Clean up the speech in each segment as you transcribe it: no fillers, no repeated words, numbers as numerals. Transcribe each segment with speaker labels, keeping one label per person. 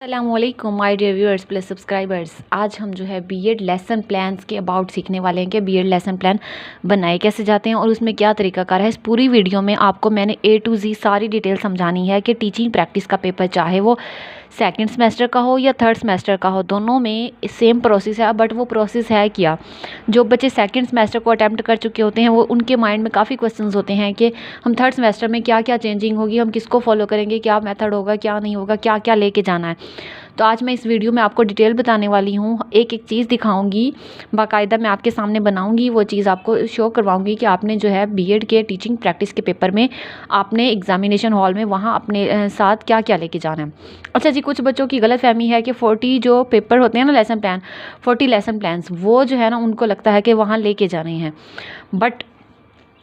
Speaker 1: अस्सलामुअलैकुम my dear viewers plus subscribers. आज हम जो है बीएड लेसन प्लान्स के अबाउट सीखने वाले हैं कि बीएड लेसन प्लान बनाए कैसे जाते हैं और उसमें क्या तरीकाकार है। इस पूरी वीडियो में आपको मैंने ए टू जी सारी डिटेल समझानी है कि टीचिंग प्रैक्टिस का पेपर चाहे वो सेकंड सेमेस्टर का हो या थर्ड सेमेस्टर का हो, दोनों में सेम प्रोसेस है। बट वो प्रोसेस है क्या, जो बच्चे सेकंड सेमेस्टर को अटैम्प्ट कर चुके होते हैं वो उनके माइंड में काफ़ी क्वेश्चंस होते हैं कि हम थर्ड सेमेस्टर में क्या क्या चेंजिंग होगी, हम किसको फॉलो करेंगे, क्या मेथड होगा, क्या नहीं होगा, क्या क्या लेके जाना है। तो आज मैं इस वीडियो में आपको डिटेल बताने वाली हूँ, एक एक चीज़ दिखाऊंगी, बाकायदा मैं आपके सामने बनाऊंगी, वो चीज़ आपको शो करवाऊंगी कि आपने जो है बीएड के टीचिंग प्रैक्टिस के पेपर में आपने एग्जामिनेशन हॉल में वहाँ अपने साथ क्या क्या लेके जाना है। अच्छा जी, कुछ बच्चों की गलत फहमी है कि 40 जो पेपर होते हैं ना लेसन प्लान, 40 लेसन प्लान्स, वो जो है ना उनको लगता है कि वहाँ लेके जाने हैं। बट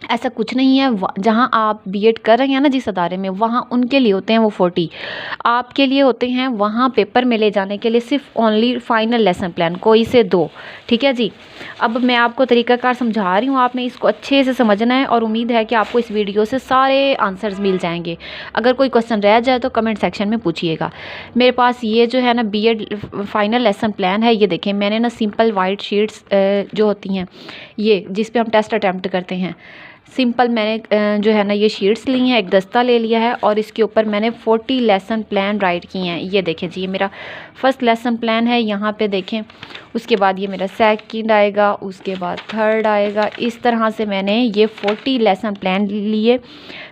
Speaker 1: ऐसा कुछ नहीं है। जहाँ आप बीएड कर रहे हैं ना जिस अदारे में, वहाँ उनके लिए होते हैं वो 40, आपके लिए होते हैं वहाँ पेपर में ले जाने के लिए सिर्फ ओनली फाइनल लेसन प्लान, कोई से दो। ठीक है जी। अब मैं आपको तरीकाकार समझा रही हूँ, आपने इसको अच्छे से समझना है और उम्मीद है कि आपको इस वीडियो से सारे आंसर्स मिल जाएंगे। अगर कोई क्वेश्चन रह जाए तो कमेंट सेक्शन में पूछिएगा। मेरे पास ये जो है ना बीएड फाइनल लेसन प्लान है, ये देखें मैंने ना सिंपल वाइट शीट्स जो होती हैं ये जिस पे हम टेस्ट अटैम्प्ट करते हैं, सिंपल मैंने जो है ना ये शीट्स ली हैं, एक दस्ता ले लिया है और इसके ऊपर मैंने 40 लेसन प्लान राइट किए हैं। ये देखें जी, ये मेरा फर्स्ट लेसन प्लान है, यहाँ पे देखें। उसके बाद ये मेरा सेकंड आएगा, उसके बाद थर्ड आएगा। इस तरह से मैंने ये 40 लेसन प्लान लिए,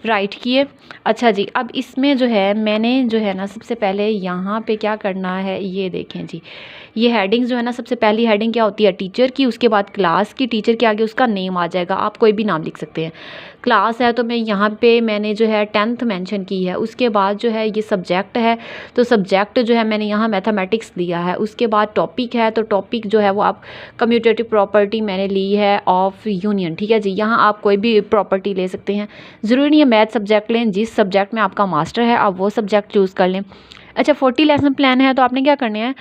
Speaker 1: राइट किए। अच्छा जी, अब इसमें जो है मैंने जो है ना सबसे पहले यहाँ पे क्या करना है, ये देखें जी, ये हेडिंग जो है ना, सबसे पहली हेडिंग क्या होती है टीचर की, उसके बाद क्लास की, टीचर के आगे उसका नेम आ जाएगा, आप कोई भी नाम लिख सकते हैं। क्लास है तो मैं यहाँ पे मैंने जो है 10th मेंशन की है। उसके बाद जो है ये सब्जेक्ट है, तो सब्जेक्ट जो है मैंने यहाँ मैथमेटिक्स दिया है। उसके बाद टॉपिक है, तो टॉपिक जो है वो आप कम्यूटेटिव प्रॉपर्टी मैंने ली है ऑफ यूनियन। ठीक है जी, यहाँ आप कोई भी प्रॉपर्टी ले सकते हैं, ज़रूरी नहीं है मैथ सब्जेक्ट लें, जिस सब्जेक्ट में आपका मास्टर है आप वो सब्जेक्ट चूज़ कर लें। अच्छा, 40 लेसन प्लान है तो आपने क्या करने हैं,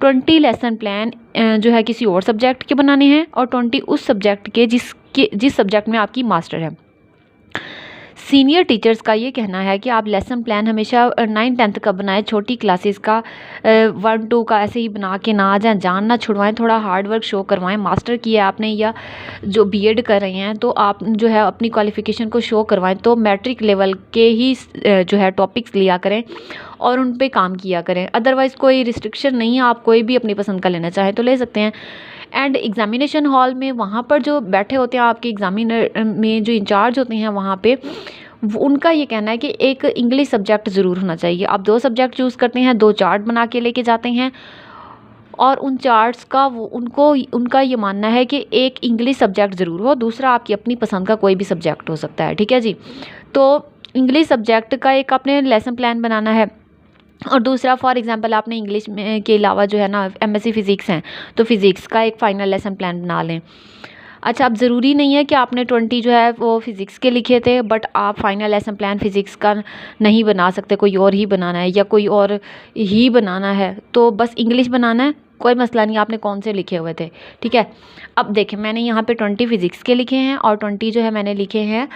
Speaker 1: 20 लेसन प्लान जो है किसी और सब्जेक्ट के बनाने हैं और 20 उस सब्जेक्ट के जिस सब्जेक्ट में आपकी मास्टर है। सीनियर टीचर्स का ये कहना है कि आप लेसन प्लान हमेशा 9th-10th का बनाएं, छोटी क्लासेस का 1-2 का ऐसे ही बना के ना आ जाएं, जान ना छुड़वाएं, थोड़ा हार्ड वर्क शो करवाएं। मास्टर किया है आपने या जो बीएड कर रहे हैं तो आप जो है अपनी क्वालिफ़िकेशन को शो करवाएं, तो मैट्रिक लेवल के ही जो है टॉपिक्स लिया करें और उन पे काम किया करें। अदरवाइज़ कोई रिस्ट्रिक्शन नहीं है, आप कोई भी अपनी पसंद का लेना चाहें तो ले सकते हैं। एंड एग्ज़ामिनेशन हॉल में वहाँ पर जो बैठे होते हैं आपके एग्ज़ामिनर में जो इंचार्ज होते हैं वहाँ पे, उनका ये कहना है कि एक इंग्लिश सब्जेक्ट ज़रूर होना चाहिए। आप 2 सब्जेक्ट चूज़ करते हैं, 2 चार्ट बना के लेके जाते हैं और उन चार्ट्स का उनका ये मानना है कि एक इंग्लिश सब्जेक्ट ज़रूर हो, दूसरा आपकी अपनी पसंद का कोई भी सब्जेक्ट हो सकता है। ठीक है जी, तो इंग्लिश सब्जेक्ट का एक आपने लेसन प्लान बनाना है और दूसरा फॉर एग्जांपल आपने इंग्लिश में के अलावा जो है ना एमएससी फ़िज़िक्स हैं तो फ़िज़िक्स का एक फ़ाइनल लेसन प्लान बना लें। अच्छा, अब ज़रूरी नहीं है कि आपने 20 जो है वो फ़िज़िक्स के लिखे थे, बट आप फाइनल लेसन प्लान फ़िज़िक्स का नहीं बना सकते, कोई और ही बनाना है या कोई और ही बनाना है तो बस इंग्लिश बनाना है, कोई मसला नहीं आपने कौन से लिखे हुए थे। ठीक है, अब देखें मैंने यहाँ पे 20 फ़िज़िक्स के लिखे हैं और 20 जो है मैंने लिखे हैं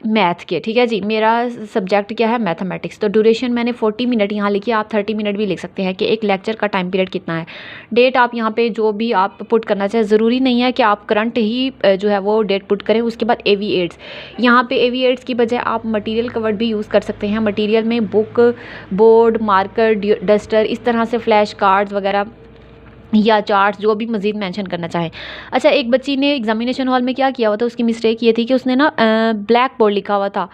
Speaker 1: मैथ के। ठीक है जी, मेरा सब्जेक्ट क्या है, मैथमेटिक्स। तो ड्यूरेशन मैंने 40 मिनट यहाँ लिखी है, आप 30 मिनट भी लिख सकते हैं कि एक लेक्चर का टाइम पीरियड कितना है। डेट आप यहाँ पे जो भी आप पुट करना चाहें, ज़रूरी नहीं है कि आप करंट ही जो है वो डेट पुट करें। उसके बाद AV एड्स, यहाँ पे AV एड्स की बजाय आप मटेरियल कवर्ड भी यूज़ कर सकते हैं। मटेरियल में बुक, बोर्ड, मार्कर, डस्टर, इस तरह से फ्लैश कार्ड्स वगैरह या चार्ट्स जो भी मज़ीद मेंशन करना चाहें। अच्छा, एक बच्ची ने एग्जामिनेशन हॉल में क्या किया हुआ था, उसकी मिस्टेक ये थी कि उसने ना ब्लैक बोर्ड लिखा हुआ था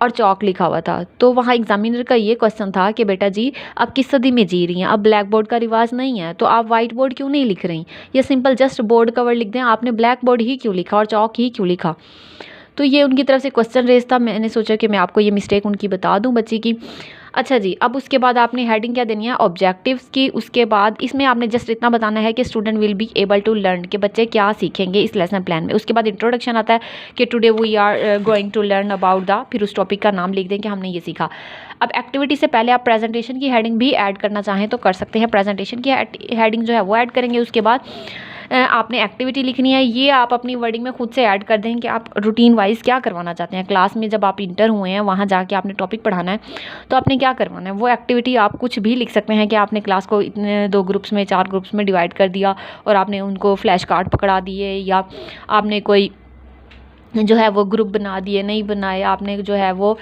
Speaker 1: और चॉक लिखा हुआ था। तो वहाँ एग्जामिनर का ये क्वेश्चन था कि बेटा जी आप किस सदी में जी रही हैं, अब ब्लैक बोर्ड का रिवाज नहीं है तो आप वाइट बोर्ड क्यों नहीं लिख रही, या सिंपल जस्ट बोर्ड कवर लिख दें, आपने ब्लैक बोर्ड ही क्यों लिखा और चॉक ही क्यों लिखा। तो ये उनकी तरफ से क्वेश्चन रेज था, मैंने सोचा कि मैं आपको ये मिस्टेक उनकी बता दूं बच्ची की। अच्छा जी, अब उसके बाद आपने हेडिंग क्या देनी है, ऑब्जेक्टिव्स की। उसके बाद इसमें आपने जस्ट इतना बताना है कि student will be able to learn, के बच्चे क्या सीखेंगे इस लेसन प्लान में। उसके बाद इंट्रोडक्शन आता है कि today we are going to learn about the, फिर उस टॉपिक का नाम लिख दें कि हमने ये सीखा। अब एक्टिविटी से पहले आप प्रेजेंटेशन की हेडिंग भी ऐड करना चाहें तो कर सकते हैं, प्रेजेंटेशन की हेडिंग जो है वो ऐड करेंगे। उसके बाद आपने एक्टिविटी लिखनी है, ये आप अपनी वर्डिंग में खुद से ऐड कर दें कि आप रूटीन वाइज क्या करवाना चाहते हैं। क्लास में जब आप इंटर हुए हैं वहाँ जाके आपने टॉपिक पढ़ाना है तो आपने क्या करवाना है, वो एक्टिविटी आप कुछ भी लिख सकते हैं कि आपने क्लास को इतने 2 ग्रुप्स में 4 ग्रुप्स में डिवाइड कर दिया और आपने उनको फ्लैश कार्ड पकड़ा दिए, या आपने कोई जो है वो ग्रुप बना दिए, नहीं बनाए, आपने जो है वो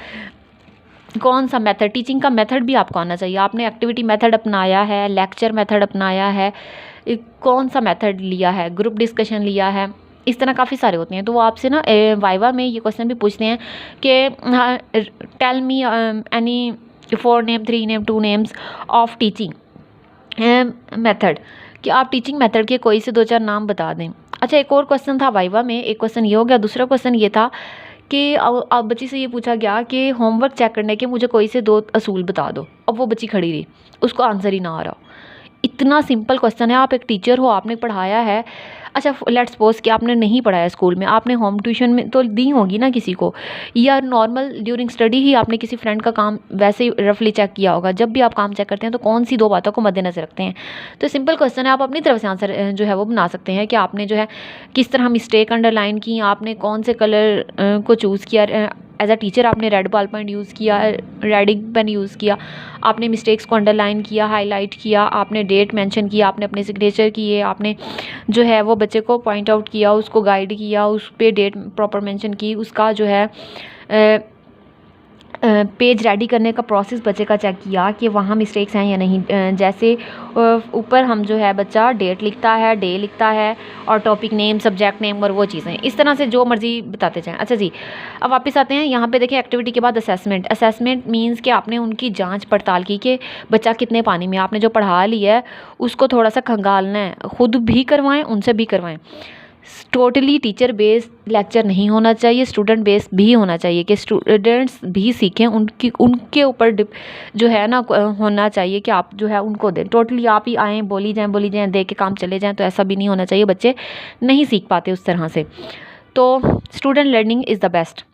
Speaker 1: कौन सा मेथड, टीचिंग का मेथड भी आपको आना चाहिए। आपने एक्टिविटी मेथड अपनाया है, लेक्चर मेथड अपनाया है, कौन सा मेथड लिया है, ग्रुप डिस्कशन लिया है, इस तरह काफ़ी सारे होते हैं। तो वो आपसे ना वाइवा में ये क्वेश्चन भी पूछते हैं कि tell me any 4 name 3 name 2 names of teaching method, कि आप टीचिंग मेथड के कोई से 2-4 नाम बता दें। अच्छा, एक और क्वेश्चन था वाइवा में, एक क्वेश्चन ये हो गया। दूसरा क्वेश्चन ये था कि अब बच्ची से ये पूछा गया कि होमवर्क चेक करने के मुझे कोई से 2 असूल बता दो। अब वो बच्ची खड़ी रही, उसको आंसर ही ना आ रहा। इतना सिंपल क्वेश्चन है, आप एक टीचर हो, आपने पढ़ाया है। अच्छा, लेट्स सपोज कि आपने नहीं पढ़ाया स्कूल में, आपने होम ट्यूशन में तो दी होगी ना किसी को, या नॉर्मल ड्यूरिंग स्टडी ही आपने किसी फ्रेंड का काम वैसे ही रफली चेक किया होगा। जब भी आप काम चेक करते हैं तो कौन सी 2 बातों को मद्देनजर रखते हैं। तो सिंपल क्वेश्चन है, आप अपनी तरफ से आंसर जो है वो बना सकते हैं कि आपने जो है किस तरह मिस्टेक अंडरलाइन की, आपने कौन से कलर को चूज़ किया। एज अ टीचर आपने रेड बॉल पॉइंट यूज़ किया, रेड इंक पेन यूज़ किया, आपने मिस्टेक्स को अंडरलाइन किया, हाईलाइट किया, आपने डेट मेंशन किया, आपने अपने सिग्नेचर किए, आपने जो है वो बच्चे को पॉइंट आउट किया, उसको गाइड किया, उस पर डेट प्रॉपर मेंशन की, उसका जो है पेज रेडी करने का प्रोसेस बच्चे का चेक किया कि वहाँ मिस्टेक्स हैं या नहीं। जैसे ऊपर हम जो है बच्चा डेट लिखता है, डे लिखता है, और टॉपिक नेम, सब्जेक्ट नेम और वो चीज़ें, इस तरह से जो मर्जी बताते जाएं। अच्छा जी, अब वापस आते हैं यहाँ पे। देखिए, एक्टिविटी के बाद असेसमेंट। असेसमेंट मींस कि आपने उनकी जांच पड़ताल की कि बच्चा कितने पानी में, आपने जो पढ़ा लिया है उसको थोड़ा सा खंगालना है, ख़ुद भी करवाएं, उनसे भी करवाएं। टोटली टीचर बेस्ड लेक्चर नहीं होना चाहिए, स्टूडेंट बेस्ड भी होना चाहिए कि स्टूडेंट्स भी सीखें, उनके ऊपर जो है ना होना चाहिए कि आप जो है उनको दें। टोटली आप ही आएँ, बोली जाएँ, दे के काम चले जाएँ, तो ऐसा भी नहीं होना चाहिए। बच्चे नहीं सीख पाते उस तरह से। तो student learning is the best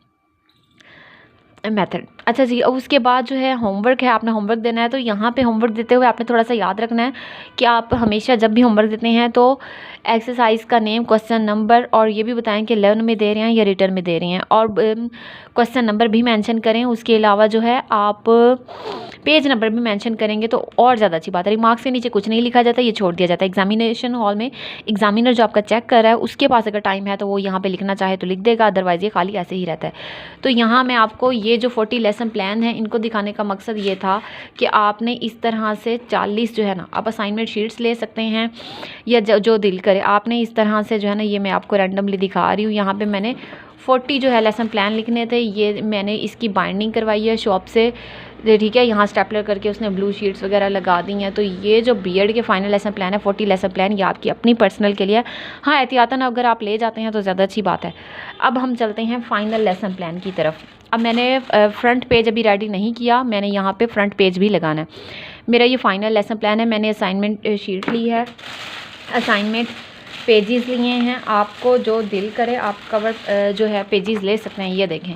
Speaker 1: method. अच्छा जी, अब उसके बाद जो है होमवर्क है, आपने होमवर्क देना है। तो यहाँ पे होमवर्क देते हुए आपने थोड़ा सा याद रखना है कि आप हमेशा जब भी होमवर्क देते हैं तो एक्सरसाइज का नेम, क्वेश्चन नंबर, और ये भी बताएं कि लर्न में दे रहे हैं या रिटर्न में दे रहे हैं, और क्वेश्चन नंबर भी मेंशन करें। उसके अलावा जो है आप पेज नंबर भी मेंशन करेंगे तो और ज़्यादा अच्छी बात है। रिमार्क्स के नीचे कुछ नहीं लिखा जाता, ये छोड़ दिया जाता है। एग्जामिनेशन हॉल में एग्जामिनर जो आपका चेक कर रहा है उसके पास अगर टाइम है तो वो यहाँ पे लिखना चाहे तो लिख देगा, अदरवाइज़ ये खाली ऐसे ही रहता है। तो यहाँ मैं आपको ये जो 40 लेसन प्लान है इनको दिखाने का मकसद ये था कि आपने इस तरह से 40 जो है ना, आप असाइनमेंट शीट्स ले सकते हैं या जो दिल करे, आपने इस तरह से जो है ना, ये मैं आपको रैंडमली दिखा रही हूँ। यहाँ पे मैंने 40 जो है लेसन प्लान लिखने थे, ये मैंने इसकी बाइंडिंग करवाई है शॉप से, ठीक है। यहाँ स्टेपलर करके उसने ब्लू शीट्स वगैरह लगा दी हैं। तो ये जो बीएड के फाइनल लेसन प्लान है, 40 लेसन प्लान, ये आपकी अपनी पर्सनल के लिए। हाँ, एहतियातन अगर आप ले जाते हैं तो ज़्यादा अच्छी बात है। अब हम चलते हैं फाइनल लेसन प्लान की तरफ। अब मैंने फ्रंट पेज अभी रेडी नहीं किया, मैंने यहाँ पे फ्रंट पेज भी लगाना है। मेरा ये फाइनल लेसन प्लान है, मैंने असाइनमेंट शीट ली है, असाइनमेंट पेजेस लिए हैं। आपको जो दिल करे आप कवर जो है पेजेस ले सकते हैं। ये देखें,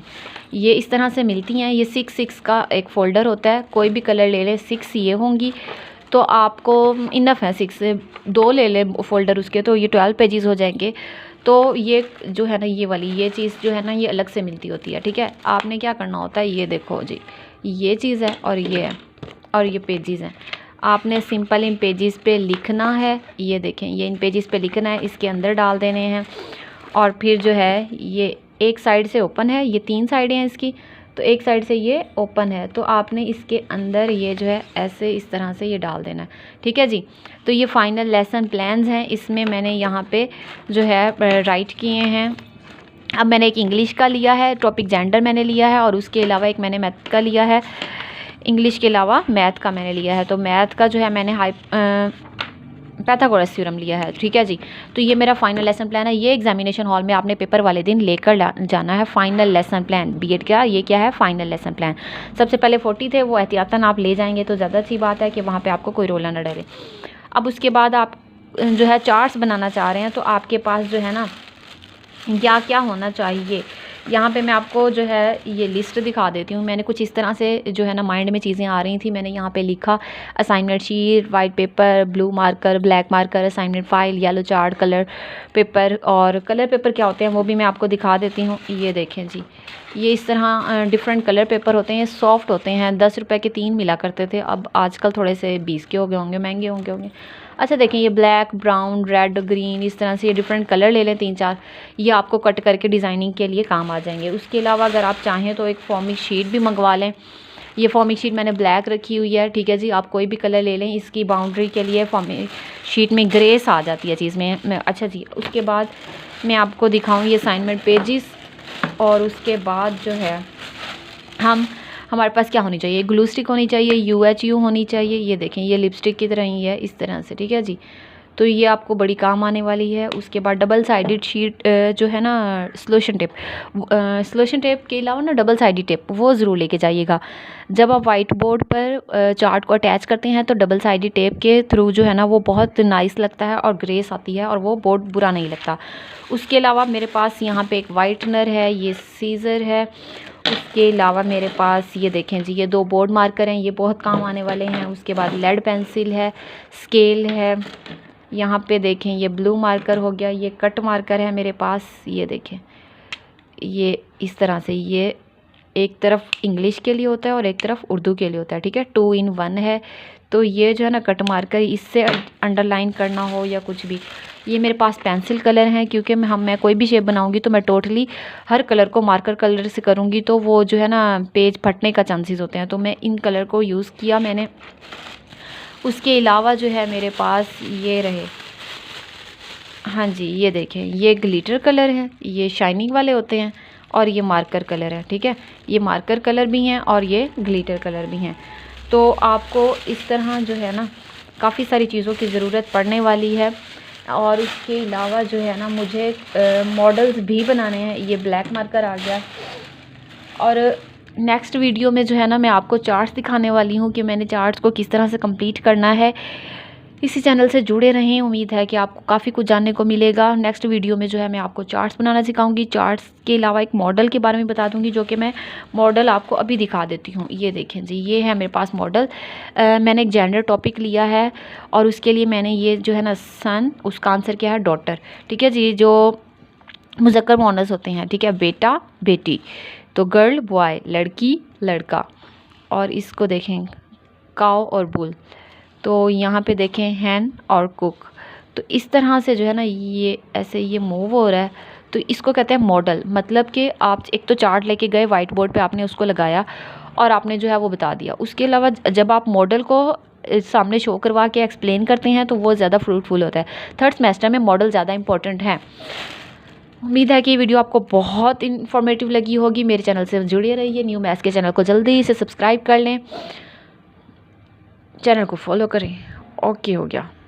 Speaker 1: ये इस तरह से मिलती हैं। ये 6 का एक फ़ोल्डर होता है, कोई भी कलर ले लें, 6 ये होंगी तो आपको इनफ है। 6 2 ले लें फ़ोल्डर उसके, तो ये 12 पेजेस हो जाएंगे। तो ये जो है ना, ये वाली ये चीज़ जो है ना, ये अलग से मिलती होती है, ठीक है। आपने क्या करना होता है, ये देखो जी, ये चीज़ है और ये है, और ये पेजेस हैं। आपने सिंपल इन पेजेस पे लिखना है। ये देखें, ये इन पेजेस पे लिखना है, इसके अंदर डाल देने हैं। और फिर जो है ये एक साइड से ओपन है, ये 3 साइडें हैं इसकी, तो एक साइड से ये ओपन है, तो आपने इसके अंदर ये जो है ऐसे इस तरह से ये डाल देना है, ठीक है जी। तो ये फाइनल लेसन प्लान्स हैं, इसमें मैंने यहाँ पे जो है राइट किए हैं। अब मैंने एक इंग्लिश का लिया है, टॉपिक जेंडर मैंने लिया है, और उसके अलावा एक मैंने मैथ का लिया है। इंग्लिश के अलावा मैथ का मैंने लिया है, तो मैथ का जो है मैंने पैथागोरस थ्योरम लिया है, ठीक है जी। तो ये मेरा फाइनल लेसन प्लान है। ये एग्जामिनेशन हॉल में आपने पेपर वाले दिन लेकर जाना है फाइनल लेसन प्लान बीएड का। ये क्या है, फाइनल लेसन प्लान। सबसे पहले 40 थे, वो एहतियातन आप ले जाएंगे तो ज़्यादा अच्छी बात है कि वहाँ पे आपको कोई रोला ना डरे। अब उसके बाद आप जो है चार्ट्स बनाना चाह रहे हैं, तो आपके पास जो है ना क्या क्या होना चाहिए यहाँ पे मैं आपको जो है ये लिस्ट दिखा देती हूँ। मैंने कुछ इस तरह से जो है ना माइंड में चीज़ें आ रही थी, मैंने यहाँ पे लिखा assignment sheet, white paper, blue marker, black marker, assignment file, yellow chart, colour paper. और कलर पेपर क्या होते हैं वो भी मैं आपको दिखा देती हूँ। ये देखें जी, ये इस तरह डिफरेंट कलर पेपर होते हैं, सॉफ्ट होते हैं। 10 रुपये के 3 मिला करते थे, अब आजकल थोड़े से 20 के हो गए होंगे, महंगे होंगे। अच्छा देखें, ये ब्लैक, ब्राउन, रेड, ग्रीन, इस तरह से ये डिफरेंट कलर ले लें 3-4, ये आपको कट करके डिज़ाइनिंग के लिए काम आ जाएंगे। उसके अलावा अगर आप चाहें तो एक फॉर्मिक शीट भी मंगवा लें। ये फॉर्मिक शीट मैंने ब्लैक रखी हुई है, ठीक है जी। आप कोई भी कलर ले लें, इसकी बाउंड्री के लिए फॉर्मिक शीट में ग्रेस आ जाती है चीज़ में। अच्छा जी, उसके बाद मैं आपको दिखाऊँ ये असाइनमेंट पेजेस। और उसके बाद जो है हमारे पास क्या होनी चाहिए, ग्लू स्टिक होनी चाहिए, UHU होनी चाहिए। ये देखें, ये लिपस्टिक की तरह ही है इस तरह से, ठीक है जी। तो ये आपको बड़ी काम आने वाली है। उसके बाद डबल साइडेड शीट जो है ना, सॉल्यूशन टेप के अलावा ना डबल साइडेड टेप वो ज़रूर लेके जाइएगा। जब आप वाइट बोर्ड पर चार्ट को अटैच करते हैं तो डबल साइडेड टेप के थ्रू जो है ना वो बहुत नाइस लगता है और ग्रेस आती है और वो बोर्ड बुरा नहीं लगता। उसके अलावा मेरे पास यहाँ पे एक वाइटनर है, ये सीज़र है। उसके अलावा मेरे पास ये देखें जी, ये 2 बोर्ड मार्कर हैं, ये बहुत काम आने वाले हैं। उसके बाद लेड पेंसिल है, स्केल है, यहाँ पे देखें ये ब्लू मार्कर हो गया, ये कट मार्कर है मेरे पास। ये देखें, ये इस तरह से, ये एक तरफ इंग्लिश के लिए होता है और एक तरफ उर्दू के लिए होता है, ठीक है, 2 in 1 है। तो ये जो है ना कट मार्कर, इससे अंडरलाइन करना हो या कुछ भी। ये मेरे पास पेंसिल कलर हैं, क्योंकि मैं कोई भी शेप बनाऊंगी तो मैं टोटली हर कलर को मार्कर कलर से करूंगी, तो वो जो है ना पेज फटने का चांसेस होते हैं, तो मैं इन कलर को यूज़ किया मैंने। उसके अलावा जो है मेरे पास ये रहे, हाँ जी, ये देखें, ये ग्लिटर कलर है, ये शाइनिंग वाले होते हैं, और ये मार्कर कलर है, ठीक है। ये मार्कर कलर भी हैं और ये ग्लिटर कलर भी हैं। तो आपको इस तरह जो है ना काफ़ी सारी चीज़ों की ज़रूरत पड़ने वाली है। और इसके अलावा जो है ना मुझे मॉडल्स भी बनाने हैं। ये ब्लैक मार्कर आ गया। और नेक्स्ट वीडियो में जो है ना मैं आपको चार्ट्स दिखाने वाली हूँ कि मैंने चार्ट्स को किस तरह से कंप्लीट करना है। इसी चैनल से जुड़े रहें, उम्मीद है कि आपको काफ़ी कुछ जानने को मिलेगा। नेक्स्ट वीडियो में जो है मैं आपको चार्ट्स बनाना सिखाऊंगी। चार्ट्स के अलावा एक मॉडल के बारे में बता दूंगी, जो कि मैं मॉडल आपको अभी दिखा देती हूँ। ये देखें जी, ये है मेरे पास मॉडल। मैंने एक जेंडर टॉपिक लिया है और उसके लिए मैंने ये जो है ना सन, उसका आंसर क्या है डॉटर, ठीक है जी। जो मुज़क्कर मोनस होते हैं, ठीक है, बेटा बेटी, तो गर्ल बॉय, लड़की लड़का। और इसको देखें काउ और बुल, तो यहाँ पे देखें हैन और कुक। तो इस तरह से जो है ना ये ऐसे ये मूव हो रहा है, तो इसको कहते हैं मॉडल। मतलब कि आप एक तो चार्ट लेके गए वाइट बोर्ड पे, आपने उसको लगाया और आपने जो है वो बता दिया। उसके अलावा जब आप मॉडल को सामने शो करवा के एक्सप्लेन करते हैं तो वो ज़्यादा फ्रूटफुल होता है। थर्ड सेमेस्टर में मॉडल ज़्यादा इंपॉर्टेंट है। उम्मीद है कि ये वीडियो आपको बहुत इन्फॉर्मेटिव लगी होगी। मेरे चैनल से जुड़े रहिए। न्यू मैथ्स के चैनल को जल्दी से सब्सक्राइब कर लें, चैनल को फॉलो करें। ओके, हो गया।